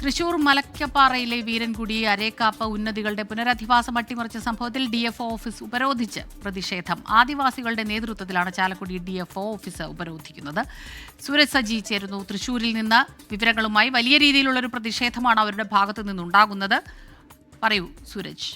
തൃശൂർ മലക്കപ്പാറയിലെ വീരൻകുടി അരേക്കാപ്പ് ഉന്നതികളുടെ പുനരധിവാസം അട്ടിമറിച്ച സംഭവത്തിൽ DFO office ഉപരോധിച്ച് പ്രതിഷേധം. ആദിവാസികളുടെ നേതൃത്വത്തിലാണ് ചാലക്കുടി ഡിഎഫ്ഒ ഓഫീസ് ഉപരോധിക്കുന്നത്. സൂരജ് സജി ചേരുന്നു തൃശൂരിൽ നിന്ന് വിവരങ്ങളുമായി. വലിയ രീതിയിലുള്ളൊരു പ്രതിഷേധമാണ് അവരുടെ ഭാഗത്തു നിന്നുണ്ടാകുന്നത്. പറയൂ സൂരജ്.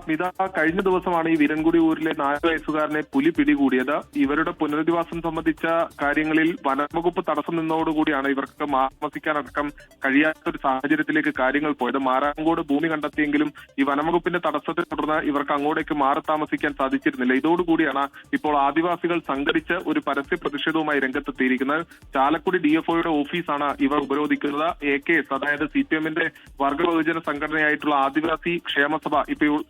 സ്മിത, കഴിഞ്ഞ ദിവസമാണ് ഈ വീരൻകുടി ഊരിലെ 4 വയസ്സുകാരനെ പുലി പിടികൂടിയത്. ഇവരുടെ പുനരധിവാസം സംബന്ധിച്ച കാര്യങ്ങളിൽ വനംവകുപ്പ് തടസ്സം നിന്നതോടുകൂടിയാണ് ഇവർക്ക് താമസിക്കാനടക്കം കഴിയാത്തൊരു സാഹചര്യത്തിലേക്ക് കാര്യങ്ങൾ പോയത്. മാരാങ്കോട് ഭൂമി കണ്ടെത്തിയെങ്കിലും ഈ വനംവകുപ്പിന്റെ തടസ്സത്തെ തുടർന്ന് ഇവർക്ക് അങ്ങോട്ടേക്ക് മാറി താമസിക്കാൻ സാധിച്ചിരുന്നില്ല. ഇതോടുകൂടിയാണ് ഇപ്പോൾ ആദിവാസികൾ സംഘടിച്ച് ഒരു പരസ്യ പ്രതിഷേധവുമായി രംഗത്തെത്തിയിരിക്കുന്നത്. ചാലക്കുടി ഡിഎഫ്ഒയുടെ ഓഫീസാണ് ഇവർ ഉപരോധിക്കുന്നത്. AKS, അതായത് CPM-ന്റെ വർഗബഹുജന സംഘടനയായിട്ടുള്ള ആദിവാസി ക്ഷേമസഭ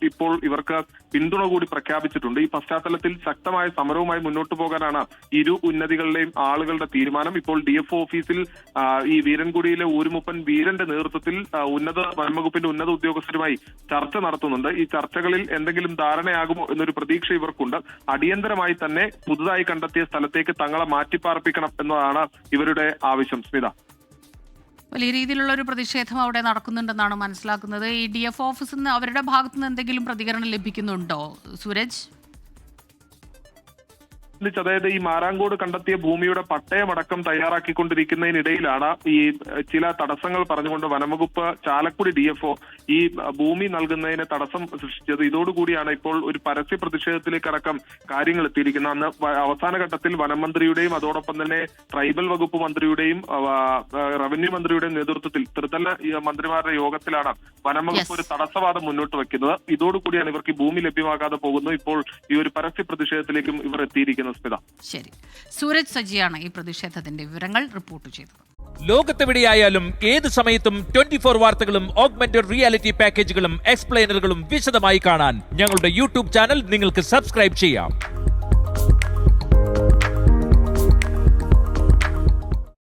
ഇപ്പോൾ ഇവർക്ക് പിന്തുണ കൂടി പ്രഖ്യാപിച്ചിട്ടുണ്ട്. ഈ പശ്ചാത്തലത്തിൽ ശക്തമായ സമരവുമായി മുന്നോട്ട് പോകാനാണ് ഇരു ഉന്നതികളിലെയും ആളുകളുടെ തീരുമാനം. ഇപ്പോൾ ഡിഎഫ്ഒ ഓഫീസിൽ ഈ വീരൻകുടിയിലെ ഊരുമുപ്പൻ വീരന്റെ നേതൃത്വത്തിൽ വനംവകുപ്പിന്റെ ഉന്നത ഉദ്യോഗസ്ഥരുമായി ചർച്ച നടത്തുന്നുണ്ട്. ഈ ചർച്ചകളിൽ എന്തെങ്കിലും ധാരണയാകുമോ എന്നൊരു പ്രതീക്ഷ ഇവർക്കുണ്ട്. അടിയന്തരമായി തന്നെ പുതുതായി കണ്ടെത്തിയ സ്ഥലത്തേക്ക് തങ്ങളെ മാറ്റിപ്പാർപ്പിക്കണം എന്നതാണ് ഇവരുടെ ആവശ്യം. സ്മിത, വലിയ രീതിയിലുള്ള ഒരു പ്രതിഷേധം അവിടെ നടക്കുന്നുണ്ടെന്നാണ് മനസ്സിലാക്കുന്നത്. ഈ ഡിഎഫ്ഒ ഓഫീസിൽ നിന്ന് അവരുടെ ഭാഗത്തു നിന്ന് എന്തെങ്കിലും പ്രതികരണം ലഭിക്കുന്നുണ്ടോ സൂരജ്? അതായത് ഈ മാരാങ്കോട് കണ്ടെത്തിയ ഭൂമിയുടെ പട്ടയമടക്കം തയ്യാറാക്കിക്കൊണ്ടിരിക്കുന്നതിനിടയിലാണ് ഈ ചില തടസ്സങ്ങൾ പറഞ്ഞുകൊണ്ട് വനംവകുപ്പ് ചാലക്കുടി ഡിഎഫ്ഒ ഈ ഭൂമി നൽകുന്നതിന് തടസ്സം സൃഷ്ടിച്ചത്. ഇതോടുകൂടിയാണ് ഇപ്പോൾ ഒരു പരസ്യ പ്രതിഷേധത്തിലേക്കടക്കം കാര്യങ്ങൾ എത്തിയിരിക്കുന്നത്. അന്ന് അവസാന ഘട്ടത്തിൽ വനം മന്ത്രിയുടെയും അതോടൊപ്പം തന്നെ ട്രൈബൽ വകുപ്പ് മന്ത്രിയുടെയും റവന്യൂ മന്ത്രിയുടെയും നേതൃത്വത്തിൽ ത്രിതല മന്ത്രിമാരുടെ യോഗത്തിലാണ് വനംവകുപ്പ് ഒരു തടസ്സവാദം മുന്നോട്ട് വെക്കുന്നത്. ഇതോടുകൂടിയാണ് ഇവർക്ക് ഈ ഭൂമി ലഭ്യമാകാതെ പോകുന്നത്. ഇപ്പോൾ ഈ ഒരു പരസ്യ പ്രതിഷേധത്തിലേക്കും ഇവർ എത്തിയിരിക്കുന്നത്. ശരി, സൂരജ് സജിയാണ് ഈ പ്രതിഷേധത്തിന്റെ വിവരങ്ങൾ റിപ്പോർട്ട് ചെയ്തത്. ലോകത്തെവിടെയായാലും ഏത് സമയത്തും 24 വാർത്തകളും ഓഗ്മെന്റഡ് റിയാലിറ്റി പാക്കേജുകളും എക്സ്പ്ലെയിനറുകളും വിശദമായി കാണാൻ ഞങ്ങളുടെ യൂട്യൂബ് ചാനൽ നിങ്ങൾക്ക് സബ്സ്ക്രൈബ് ചെയ്യാം.